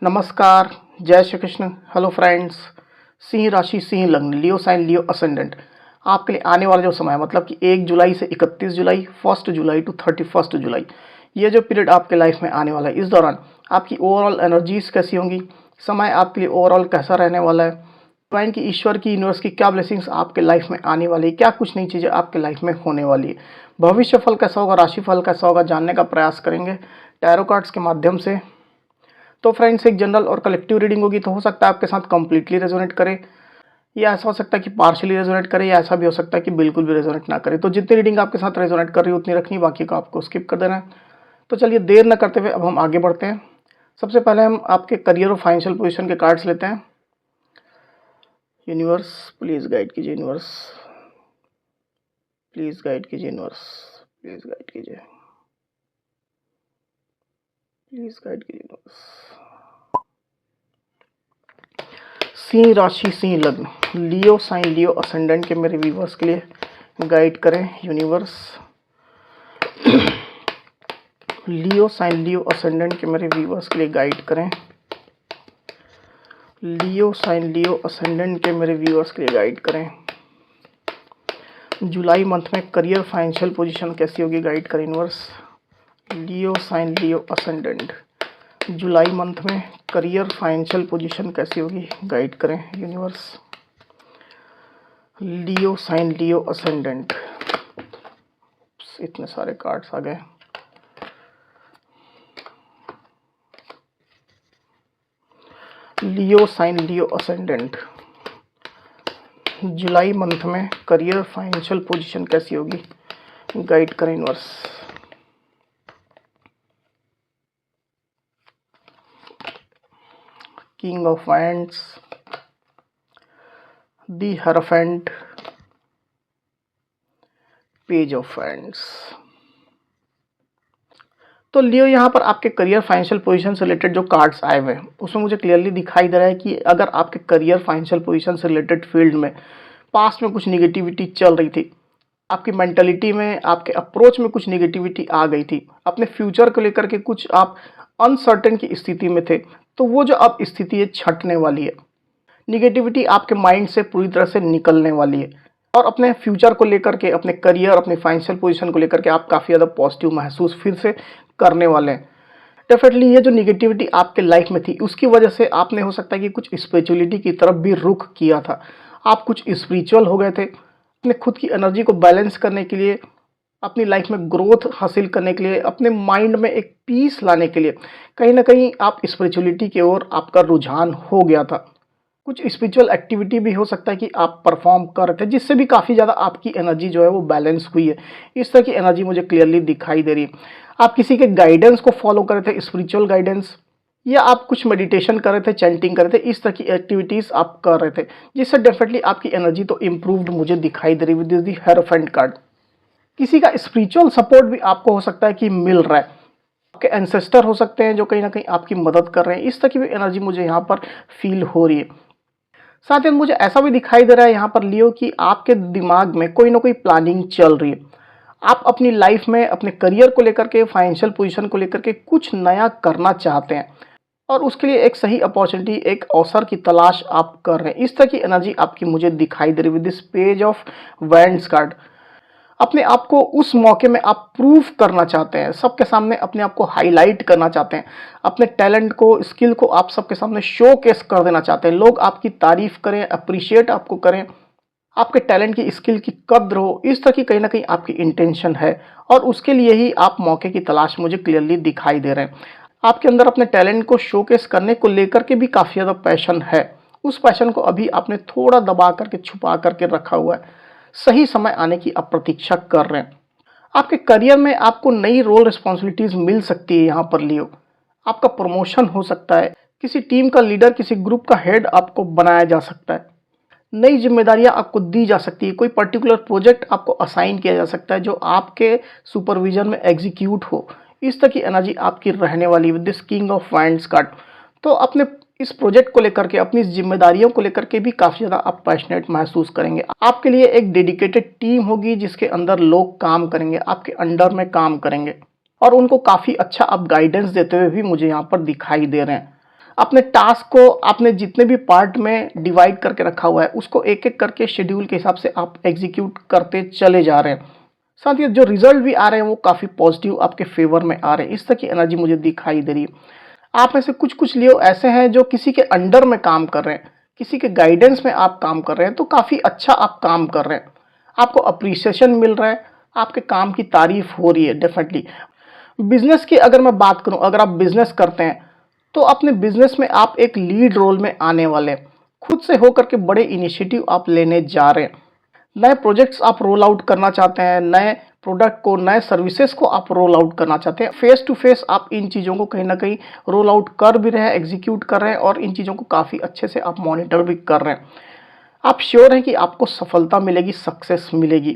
नमस्कार, जय Shri Krishna. Hello friends, Singh राशि, सिंह लग्न, लियो साइन, लियो असेंडेंट आपके लिए आने वाला जो समय है मतलब कि 1 जुलाई से 31 जुलाई, 1 जुलाई टू 31 जुलाई, ये जो पीरियड आपके लाइफ में आने वाला है, इस दौरान आपकी ओवरऑल एनर्जीज कैसी होंगी, समय आपके लिए ओवरऑल कैसा रहने वाला है, डिवाइन की, ईश्वर की, यूनिवर्स की क्या ब्लेसिंग्स आपके लाइफ में आने वाली है, क्या कुछ नई चीज़ें आपके लाइफ में होने वाली है, भविष्य फल कैसा होगा, राशि फल कैसा होगा, जानने का प्रयास करेंगे टैरो कार्ड्स के माध्यम से। तो फ्रेंड्स, एक जनरल और कलेक्टिव रीडिंग होगी, तो हो सकता है आपके साथ कंप्लीटली रेजोनेट करे, या ऐसा हो सकता है कि पार्शियली रेजोनेट करे, या ऐसा भी हो सकता है कि बिल्कुल भी रेजोनेट ना करे। तो जितनी रीडिंग आपके साथ रेजोनेट कर रही है उतनी रखनी, बाकी को आपको स्किप कर देना है। तो चलिए देर न करते हुए अब हम आगे बढ़ते हैं। सबसे पहले हम आपके करियर और फाइनेंशियल पोजीशन के कार्ड्स लेते हैं। यूनिवर्स प्लीज गाइड कीजिए, यूनिवर्स प्लीज गाइड कीजिए, यूनिवर्स प्लीज गाइड कीजिए, प्लीज गाइड कीजिए यूनिवर्स। सिंह राशि, सिंह लग्न, लियो साइन, लियो असेंडेंट के मेरे व्यूवर्स के लिए गाइड करें यूनिवर्स। लियो साइन, लियो असेंडेंट के मेरे व्यूवर्स के लिए गाइड करें। लियो साइन, लियो असेंडेंट के मेरे व्यूवर्स के लिए गाइड करें। जुलाई मंथ में करियर फाइनेंशियल पोजीशन कैसी होगी, गाइड करें यूनिवर्स। लियो साइन, लियो असेंडेंट, जुलाई मंथ में करियर फाइनेंशियल पोजीशन कैसी होगी, गाइड करें यूनिवर्स। लियो साइन, लियो असेंडेंट, इतने सारे कार्ड्स आ गए। लियो साइन, लियो असेंडेंट, जुलाई मंथ में करियर फाइनेंशियल पोजीशन कैसी होगी, गाइड करें universe. King of wands, the hierophant, page of wands. तो लियो, यहाँ पर आपके करियर फाइनेंशियल पोजीशन से रिलेटेड जो कार्ड्स आए हुए हैं उसमें मुझे क्लियरली दिखाई दे रहा है कि अगर आपके करियर फाइनेंशियल पोजीशन से रिलेटेड फील्ड में पास्ट में कुछ निगेटिविटी चल रही थी, आपकी मेंटलिटी में, आपके अप्रोच में कुछ निगेटिविटी आ गई थी, अपने फ्यूचर को लेकर के कुछ आप अनसर्टेन की स्थिति में थे, तो वो जो अब स्थिति है छटने वाली है। निगेटिविटी आपके माइंड से पूरी तरह से निकलने वाली है और अपने फ्यूचर को लेकर के, अपने करियर, अपने फाइनेंशियल पोजीशन को लेकर के आप काफ़ी ज़्यादा पॉजिटिव महसूस फिर से करने वाले हैं। डेफिनेटली ये जो निगेटिविटी आपके लाइफ में थी उसकी वजह से आपने हो सकता है कि कुछ स्पिरिचुअलिटी की तरफ भी रुख किया था, आप कुछ स्पिरिचुअल हो गए थे, अपने खुद की एनर्जी को बैलेंस करने के लिए, अपनी लाइफ में ग्रोथ हासिल करने के लिए, अपने माइंड में एक पीस लाने के लिए कहीं ना कहीं आप स्पिरिचुअलिटी की ओर आपका रुझान हो गया था। कुछ स्पिरिचुअल एक्टिविटी भी हो सकता है कि आप परफॉर्म कर रहे थे, जिससे भी काफ़ी ज़्यादा आपकी एनर्जी जो है वो बैलेंस हुई है। इस तरह की एनर्जी मुझे क्लियरली दिखाई दे रही है। आप किसी के गाइडेंस को फॉलो कर रहे थे, स्पिरिचुअल गाइडेंस, या आप कुछ मेडिटेशन कर रहे थे, चैंटिंग कर रहे थे, इस तरह की एक्टिविटीज़ आप कर रहे थे, जिससे डेफिनेटली आपकी एनर्जी तो इम्प्रूव्ड मुझे दिखाई दे रही है विद दी हेरोफेंट कार्ड। किसी का स्पिरिचुअल सपोर्ट भी आपको हो सकता है कि मिल रहा है, आपके एंसेस्टर हो सकते हैं जो कहीं ना कहीं आपकी मदद कर रहे हैं। इस तरह की भी एनर्जी मुझे यहाँ पर फील हो रही है। साथ ही मुझे ऐसा भी दिखाई दे रहा है यहाँ पर लियो कि आपके दिमाग में कोई ना कोई प्लानिंग चल रही है। आप अपनी लाइफ में अपने करियर को लेकर के, फाइनेंशियल पोजीशन को लेकर के कुछ नया करना चाहते हैं और उसके लिए एक सही अपॉर्चुनिटी, एक अवसर की तलाश आप कर रहे हैं। इस तरह की एनर्जी आपकी मुझे दिखाई दे रही है with this page of wands card. अपने आप को उस मौके में आप प्रूव करना चाहते हैं, सबके सामने अपने आप को हाईलाइट करना चाहते हैं, अपने टैलेंट को, स्किल को आप सबके सामने शो केस कर देना चाहते हैं, लोग आपकी तारीफ करें, अप्रिशिएट आपको करें, आपके टैलेंट की, स्किल की कद्र हो। इस तरह की कहीं ना कहीं आपकी इंटेंशन है और उसके लिए ही आप मौके की तलाश मुझे क्लियरली दिखाई दे रहे हैं। आपके अंदर अपने टैलेंट को शोकेस करने को लेकर के भी काफ़ी ज़्यादा पैशन है। उस पैशन को अभी आपने थोड़ा दबा करके, छुपा करके रखा हुआ है, सही समय आने की आप प्रतीक्षा कर रहे हैं। आपके करियर में आपको नई रोल रिस्पॉन्सिबिलिटीज मिल सकती है। यहाँ पर लियो, आपका प्रमोशन हो सकता है, किसी टीम का लीडर, किसी ग्रुप का हेड आपको बनाया जा सकता है, नई जिम्मेदारियां आपको दी जा सकती है, कोई पर्टिकुलर प्रोजेक्ट आपको असाइन किया जा सकता है जो आपके सुपरविजन में एग्जीक्यूट हो। इस तरह की एनर्जी आपकी रहने वाली with this king of wands card. तो अपने इस प्रोजेक्ट को लेकर के, अपनी जिम्मेदारियों को लेकर के भी काफ़ी ज़्यादा आप पैशनेट महसूस करेंगे। आपके लिए एक डेडिकेटेड टीम होगी जिसके अंदर लोग काम करेंगे, आपके अंडर में काम करेंगे और उनको काफ़ी अच्छा आप गाइडेंस देते हुए भी मुझे यहाँ पर दिखाई दे रहे हैं। अपने टास्क को आपने जितने भी पार्ट में डिवाइड करके रखा हुआ है उसको एक एक करके शेड्यूल के हिसाब से आप एग्जीक्यूट करते चले जा रहे हैं। साथ ही जो रिजल्ट भी आ रहे हैं वो काफ़ी पॉजिटिव आपके फेवर में आ रहे हैं। इस तरह की एनर्जी मुझे दिखाई दे रही है। आप में से कुछ कुछ लियो ऐसे हैं जो किसी के अंडर में काम कर रहे हैं, किसी के गाइडेंस में आप काम कर रहे हैं, तो काफ़ी अच्छा आप काम कर रहे हैं, आपको अप्रिसिएशन मिल रहा है, आपके काम की तारीफ हो रही है डेफिनेटली। बिजनेस की अगर मैं बात करूं, अगर आप बिजनेस करते हैं तो अपने बिजनेस में आप एक लीड रोल में आने वाले हैं। खुद से होकर के बड़े इनिशिएटिव आप लेने जा रहे हैं। नए प्रोजेक्ट्स आप रोल आउट करना चाहते हैं, नए प्रोडक्ट को, नए सर्विसेज को आप रोल आउट करना चाहते हैं। फेस टू फेस आप इन चीज़ों को कहीं ना कहीं रोल आउट कर भी रहे हैं, एग्जीक्यूट कर रहे हैं और इन चीज़ों को काफ़ी अच्छे से आप मॉनिटर भी कर रहे हैं। आप श्योर हैं कि आपको सफलता मिलेगी, सक्सेस मिलेगी।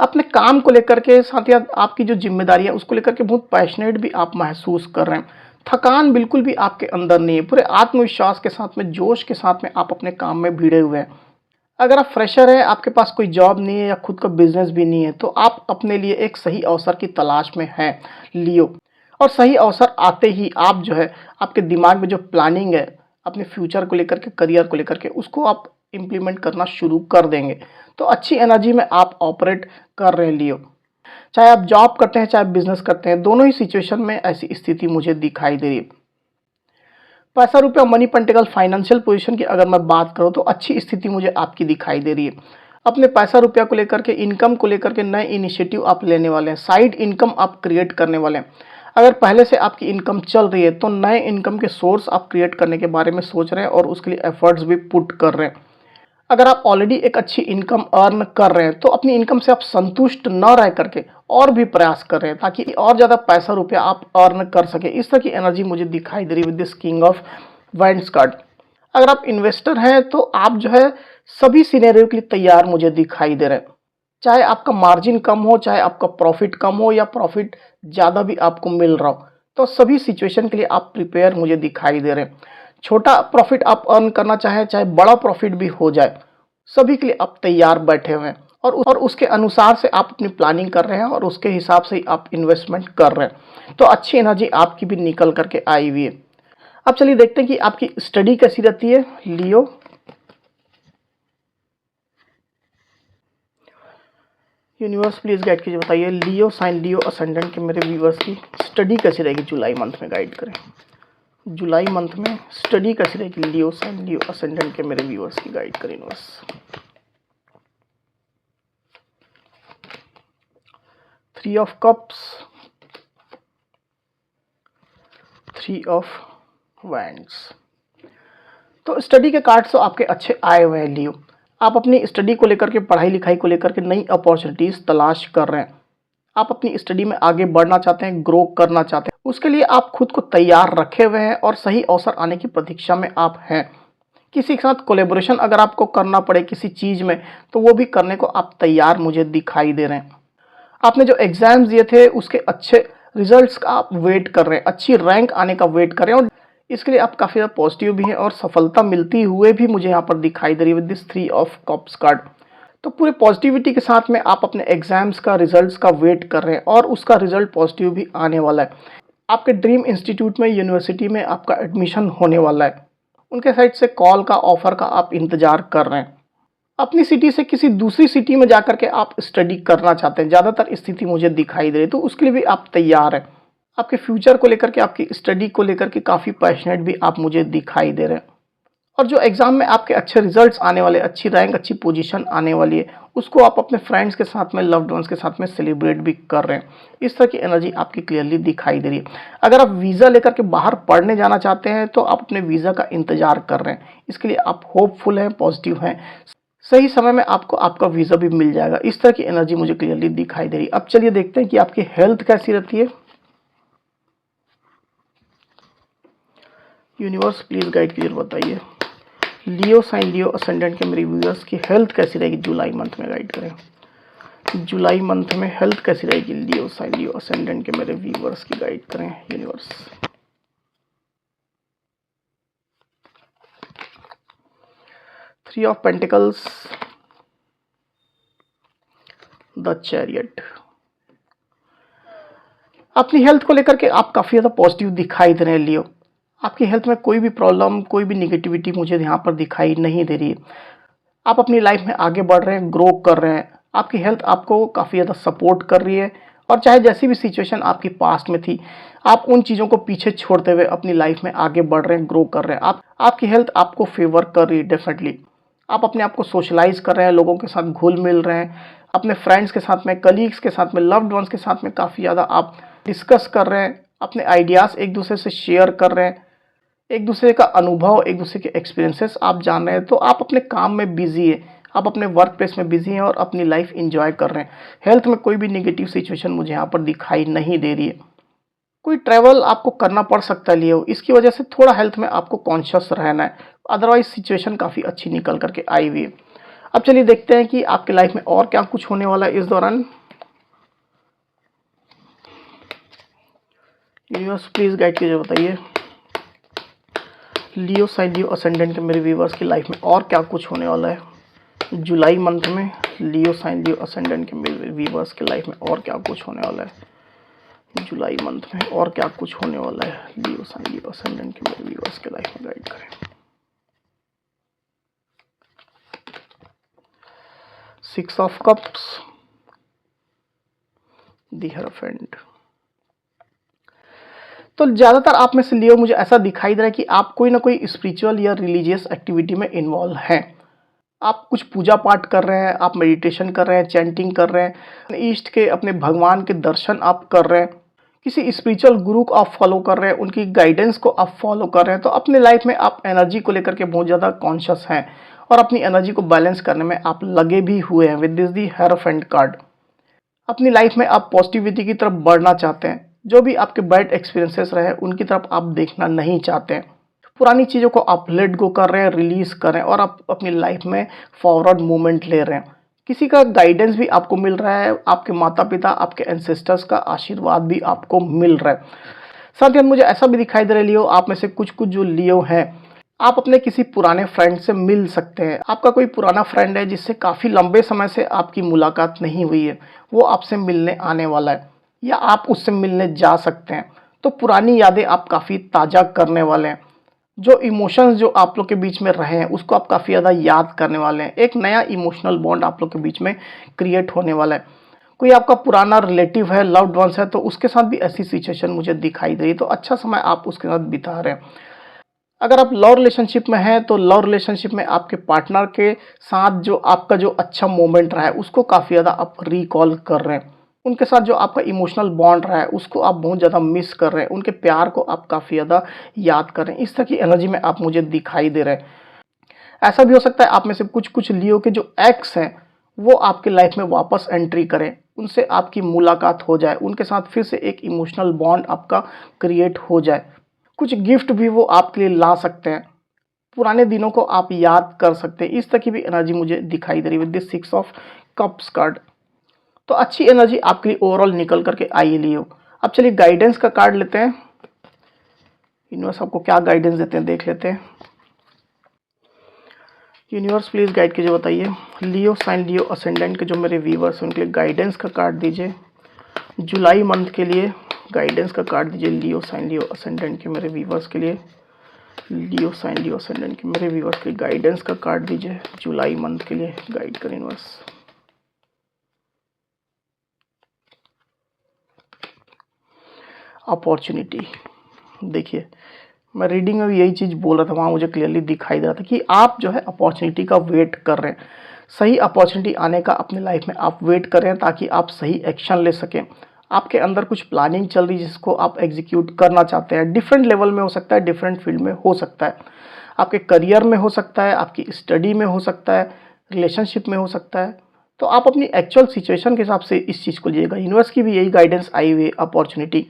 अपने काम को लेकर के, साथ ही आपकी जो जिम्मेदारी है उसको लेकर के बहुत पैशनेट भी आप महसूस कर रहे हैं। थकान बिल्कुल भी आपके अंदर नहीं है, पूरे आत्मविश्वास के साथ में, जोश के साथ में आप अपने काम में भिड़े हुए हैं। अगर आप फ्रेशर हैं, आपके पास कोई जॉब नहीं है या खुद का बिजनेस भी नहीं है, तो आप अपने लिए एक सही अवसर की तलाश में हैं लियो। और सही अवसर आते ही आप जो है, आपके दिमाग में जो प्लानिंग है अपने फ्यूचर को लेकर के, करियर को लेकर के, उसको आप इम्प्लीमेंट करना शुरू कर देंगे। तो अच्छी एनर्जी में आप ऑपरेट कर रहे हैं लियो। चाहे आप जॉब करते हैं, चाहे बिजनेस करते हैं, दोनों ही सिचुएशन में ऐसी स्थिति मुझे दिखाई दे रही है। पैसा रुपया, मनी पेंटिकल, फाइनेंशियल पोजीशन की अगर मैं बात करूं तो अच्छी स्थिति मुझे आपकी दिखाई दे रही है। अपने पैसा रुपया को लेकर के, इनकम को लेकर के नए इनिशिएटिव आप लेने वाले हैं, साइड इनकम आप क्रिएट करने वाले हैं। अगर पहले से आपकी इनकम चल रही है तो नए इनकम के सोर्स आप क्रिएट करने के बारे में सोच रहे हैं और उसके लिए एफर्ट्स भी पुट कर रहे हैं। अगर आप ऑलरेडी एक अच्छी इनकम अर्न कर रहे हैं तो अपनी इनकम से आप संतुष्ट न रह करके और भी प्रयास कर रहे हैं ताकि और ज़्यादा पैसा रुपया आप अर्न कर सके। इस तरह की एनर्जी मुझे दिखाई दे रही है with this king of wands card. अगर आप इन्वेस्टर हैं तो आप जो है सभी सिनेरियो के लिए तैयार मुझे दिखाई दे रहे हैं। चाहे आपका मार्जिन कम हो, चाहे आपका प्रॉफिट कम हो या प्रॉफिट ज़्यादा भी आपको मिल रहा हो, तो सभी सिचुएशन के लिए आप प्रिपेयर मुझे दिखाई दे रहे हैं। छोटा प्रॉफिट आप अर्न करना चाहे, चाहे बड़ा प्रॉफिट भी हो जाए, सभी के लिए आप तैयार बैठे हुए हैं और उसके अनुसार से आप अपनी प्लानिंग कर रहे हैं और उसके हिसाब से ही आप इन्वेस्टमेंट कर रहे हैं। तो अच्छी एनर्जी आपकी भी निकल करके आई हुई है। अब चलिए देखते हैं कि आपकी स्टडी कैसी रहती है लियो। यूनिवर्स प्लीज गाइड कीजिए, बताइए लियो साइन, लियो असेंडेंट के मेरे व्यूवर्स की स्टडी कैसी रहेगी जुलाई मंथ में, गाइड करें। जुलाई मंथ में स्टडी कैसी रहेगी लियो साइन, लियो असेंडेंट के मेरे व्यूवर्स की, गाइड करें universe. 3 of cups, 3 of wands. तो स्टडी के कार्ड्स तो आपके अच्छे आए हुए हैं लियो। आप अपनी स्टडी को लेकर के, पढ़ाई लिखाई को लेकर के नई अपॉर्चुनिटीज़ तलाश कर रहे हैं। आप अपनी स्टडी में आगे बढ़ना चाहते हैं, ग्रो करना चाहते हैं, उसके लिए आप खुद को तैयार रखे हुए हैं और सही अवसर आने की प्रतीक्षा में आप हैं। किसी के साथ कोलेबोरेशन अगर आपको करना पड़े किसी चीज़ में, तो वो भी करने को आप तैयार मुझे दिखाई दे रहे हैं। आपने जो एग्जाम्स दिए थे उसके अच्छे रिजल्ट्स का आप वेट कर रहे हैं, अच्छी रैंक आने का वेट कर रहे हैं और इसके लिए आप काफ़ी ज़्यादा पॉजिटिव भी हैं और सफलता मिलती हुए भी मुझे यहाँ पर दिखाई दे रही है with this 3 of cups card. तो पूरे पॉजिटिविटी के साथ में आप अपने एग्जाम्स का, रिजल्ट्स का वेट कर रहे हैं और उसका रिजल्ट पॉजिटिव भी आने वाला है। आपके ड्रीम इंस्टीट्यूट में, यूनिवर्सिटी में आपका एडमिशन होने वाला है। उनके साइड से कॉल का, ऑफर का आप इंतजार कर रहे हैं। अपनी सिटी से किसी दूसरी सिटी में जाकर के आप स्टडी करना चाहते हैं, ज़्यादातर स्थिति मुझे दिखाई दे रही है, तो उसके लिए भी आप तैयार हैं। आपके फ्यूचर को लेकर के, आपकी स्टडी को लेकर के काफ़ी पैशनेट भी आप मुझे दिखाई दे रहे हैं। और जो एग्ज़ाम में आपके अच्छे रिजल्ट्स आने वाले, अच्छी रैंक, अच्छी पोजीशन आने वाली है, उसको आप अपने फ्रेंड्स के साथ में, लव्ड वंस के साथ में सेलिब्रेट भी कर रहे हैं। इस तरह की एनर्जी आपकी क्लियरली दिखाई दे रही है। अगर आप वीज़ा लेकर के बाहर पढ़ने जाना चाहते हैं तो आप अपने वीज़ा का इंतजार कर रहे हैं। इसके लिए आप होपफुल हैं, पॉजिटिव हैं, सही समय में आपको आपका वीज़ा भी मिल जाएगा। इस तरह की एनर्जी मुझे क्लियरली दिखाई दे रही है। अब चलिए देखते हैं कि आपकी हेल्थ कैसी रहती है। यूनिवर्स प्लीज गाइड कीजिए, बताइए लियो साइन, लियो असेंडेंट के मेरे व्यूअर्स की हेल्थ कैसी रहेगी जुलाई मंथ में, गाइड करें। जुलाई मंथ में हेल्थ कैसी रहेगी लियो साइन, लियो असेंडेंट के मेरे व्यूअर्स की, गाइड करें universe. Three of pentacles, the chariot. अपनी हेल्थ को लेकर के आप काफ़ी ज़्यादा पॉजिटिव दिखाई दे रहे हैं लियो। आपकी हेल्थ में कोई भी प्रॉब्लम, कोई भी निगेटिविटी मुझे यहाँ पर दिखाई नहीं दे रही है। आप अपनी लाइफ में आगे बढ़ रहे हैं, ग्रो कर रहे हैं, आपकी हेल्थ आपको काफ़ी ज़्यादा सपोर्ट कर रही है। और चाहे जैसी भी सिचुएशन आपकी पास्ट में थी, आप उन चीज़ों को पीछे छोड़ते हुए अपनी लाइफ में आगे बढ़ रहे हैं, ग्रो कर रहे हैं। आपकी हेल्थ आपको फेवर कर रही है डेफिनेटली। आप अपने आप को सोशलाइज कर रहे हैं, लोगों के साथ घुल मिल रहे हैं, अपने फ्रेंड्स के साथ में, कलीग्स के साथ में, लव्ड वंस के साथ में काफ़ी ज़्यादा आप डिस्कस कर रहे हैं, अपने आइडियाज़ एक दूसरे से शेयर कर रहे हैं, एक दूसरे का अनुभव, एक दूसरे के एक्सपीरियंसेस आप जान रहे हैं। तो आप अपने काम में बिजी है, आप अपने वर्क प्लेस में बिजी हैं और अपनी लाइफ इंजॉय कर रहे हैं। हेल्थ में कोई भी निगेटिव सिचुएशन मुझे यहाँ पर दिखाई नहीं दे रही है। कोई ट्रैवल आपको करना पड़ सकता है लियो, इसकी वजह से थोड़ा हेल्थ में आपको कॉन्शियस रहना है, अदरवाइज सिचुएशन काफ़ी अच्छी निकल करके आई हुई है। अब चलिए देखते हैं कि आपके लाइफ में और क्या कुछ होने वाला है इस दौरान। यूनिवर्स प्लीज गाइड कीजिए, बताइए लियो साइन लियो असेंडेंट के मेरे व्यूवर्स की लाइफ में और क्या कुछ होने वाला है जुलाई मंथ में। लियो साइन लियो असेंडेंट के मेरे व्यूवर्स की लाइफ में और क्या कुछ होने वाला है जुलाई मंथ में, और क्या कुछ होने वाला है लियो साइन लियो असेंडेंट के मेरे व्यूवर्स की लाइफ में, गाइड करें। 6 ऑफ कप्स, द हिएरोफेंट। तो ज़्यादातर आप में से लियो मुझे ऐसा दिखाई दे रहा है कि आप कोई ना कोई स्पिरिचुअल या रिलीजियस एक्टिविटी में इन्वॉल्व हैं। आप कुछ पूजा पाठ कर रहे हैं, आप मेडिटेशन कर रहे हैं, चैंटिंग कर रहे हैं, ईष्ट के अपने भगवान के दर्शन आप कर रहे हैं, किसी स्पिरिचुअल गुरु को आप फॉलो कर रहे हैं, उनकी गाइडेंस को आप फॉलो कर रहे हैं। तो अपने लाइफ में आप एनर्जी को लेकर के बहुत ज़्यादा कॉन्शियस हैं और अपनी एनर्जी को बैलेंस करने में आप लगे भी हुए हैं विद दिस दी हिएरोफेंट कार्ड। अपनी लाइफ में आप पॉजिटिविटी की तरफ बढ़ना चाहते हैं, जो भी आपके बैड एक्सपीरियंसेस रहे उनकी तरफ आप देखना नहीं चाहते हैं, पुरानी चीज़ों को आप लेट गो कर रहे हैं, रिलीज कर रहे हैं और आप अपनी लाइफ में फॉरवर्ड मूवमेंट ले रहे हैं। किसी का गाइडेंस भी आपको मिल रहा है, आपके माता पिता, आपके एंसेस्टर्स का आशीर्वाद भी आपको मिल रहा है। साथ ही मुझे ऐसा भी दिखाई दे रहा है लियो, आप में से कुछ कुछ जो लियो हैं, आप अपने किसी पुराने फ्रेंड से मिल सकते हैं। आपका कोई पुराना फ्रेंड है जिससे काफ़ी लंबे समय से आपकी मुलाकात नहीं हुई है, वो आपसे मिलने आने वाला है या आप उससे मिलने जा सकते हैं। तो पुरानी यादें आप काफ़ी ताज़ा करने वाले हैं, जो इमोशंस जो आप लोग के बीच में रहे हैं उसको आप काफ़ी ज़्यादा याद करने वाले हैं। एक नया इमोशनल बॉन्ड आप लोग के बीच में क्रिएट होने वाला है। कोई आपका पुराना रिलेटिव है, लव्ड वंस है, तो उसके साथ भी ऐसी सिचुएशन मुझे दिखाई दे रही है, तो अच्छा समय आप उसके साथ बिता रहे हैं। अगर आप लव रिलेशनशिप में हैं तो लव रिलेशनशिप में आपके पार्टनर के साथ जो आपका जो अच्छा मोमेंट रहा है उसको काफ़ी ज़्यादा आप रिकॉल कर रहे हैं। उनके साथ जो आपका इमोशनल बॉन्ड रहा है उसको आप बहुत ज़्यादा मिस कर रहे हैं, उनके प्यार को आप काफ़ी ज़्यादा याद कर रहे हैं। इस तरह की एनर्जी में आप मुझे दिखाई दे रहे हैं। ऐसा भी हो सकता है आप में से कुछ कुछ लियो के जो एक्स हैं वो आपके लाइफ में वापस एंट्री करें, उनसे आपकी मुलाकात हो जाए, उनके साथ फिर से एक इमोशनल बॉन्ड आपका क्रिएट हो जाए। कुछ गिफ्ट भी वो आपके लिए ला सकते हैं, पुराने दिनों को आप याद कर सकते हैं। इस तरह की भी एनर्जी मुझे दिखाई दे रही है with this 6 of cups card. तो अच्छी एनर्जी आपके लिए ओवरऑल निकल करके आई है लियो। अब चलिए गाइडेंस का कार्ड लेते हैं, यूनिवर्स आपको क्या गाइडेंस देते हैं देख लेते हैं। यूनिवर्स प्लीज गाइड कीजिए, बताइए लियो साइन लियो असेंडेंट के जो मेरे व्यूवर्स हैं उनके लिए गाइडेंस का कार्ड दीजिए जुलाई मंथ के लिए। गाइडेंस का कार्ड दीजिए लियो साइन लियो असेंडेंट के मेरे व्यूवर्स के लिए। लियो साइन लियो असेंडेंट के मेरे व्यूवर्स के गाइडेंस का कार्ड दीजिए जुलाई मंथ के लिए, गाइड करें यूनिवर्स। अपॉर्चुनिटी, देखिए मैं रीडिंग में भी यही चीज़ बोल रहा था, वहाँ मुझे क्लियरली दिखाई दे रहा था कि आप जो है अपॉर्चुनिटी का वेट कर रहे हैं, सही अपॉर्चुनिटी आने का अपने लाइफ में आप वेट कर रहे हैं ताकि आप सही एक्शन ले सकें। आपके अंदर कुछ प्लानिंग चल रही है जिसको आप एग्जीक्यूट करना चाहते हैं। डिफरेंट लेवल में हो सकता है, डिफरेंट फील्ड में हो सकता है, आपके करियर में हो सकता है, आपकी स्टडी में हो सकता है, रिलेशनशिप में हो सकता है। तो आप अपनी एक्चुअल सिचुएशन के हिसाब से इस चीज़ को लीजिएगा। यूनिवर्स की भी यही गाइडेंस आई हुई है, अपॉर्चुनिटी।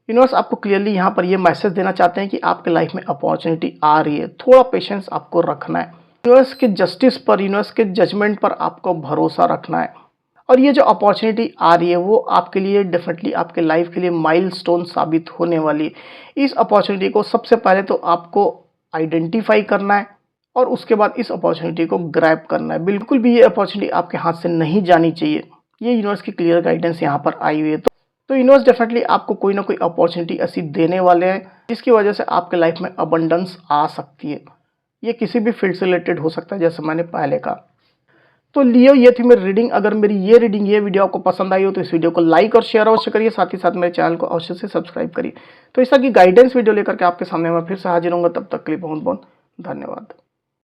यूनिवर्स आपको क्लियरली यहाँ पर ये मैसेज देना चाहते हैं कि आपके लाइफ में अपॉर्चुनिटी आ रही है, थोड़ा पेशेंस आपको रखना है। यूनिवर्स के जस्टिस पर, यूनिवर्स के जजमेंट पर आपको भरोसा रखना है। और ये जो अपॉर्चुनिटी आ रही है वो आपके लिए डेफिनेटली आपके लाइफ के लिए माइलस्टोन साबित होने वाली है। इस अपॉर्चुनिटी को सबसे पहले तो आपको आइडेंटिफाई करना है और उसके बाद इस अपॉर्चुनिटी को ग्रैब करना है। बिल्कुल भी ये अपॉर्चुनिटी आपके हाथ से नहीं जानी चाहिए, ये यूनिवर्स की क्लियर गाइडेंस यहाँ पर आई हुई है। तो यूनिवर्स डेफिनेटली आपको कोई ना कोई अपॉर्चुनिटी ऐसी देने वाले हैं जिसकी वजह से आपके लाइफ में अबंडेंस आ सकती है। ये किसी भी फील्ड से रिलेटेड हो सकता है, जैसे मैंने पहले कहा। तो लियो, ये थी मेरी रीडिंग। अगर मेरी ये वीडियो आपको पसंद आई हो तो इस वीडियो को लाइक और शेयर अवश्य करिए, साथ ही साथ मेरे चैनल को अवश्य से सब्सक्राइब करिए। तो इस तरह की गाइडेंस वीडियो लेकर के आपके सामने मैं फिर से हाजिर होऊंगा। तब तक के लिए बहुत बहुत धन्यवाद।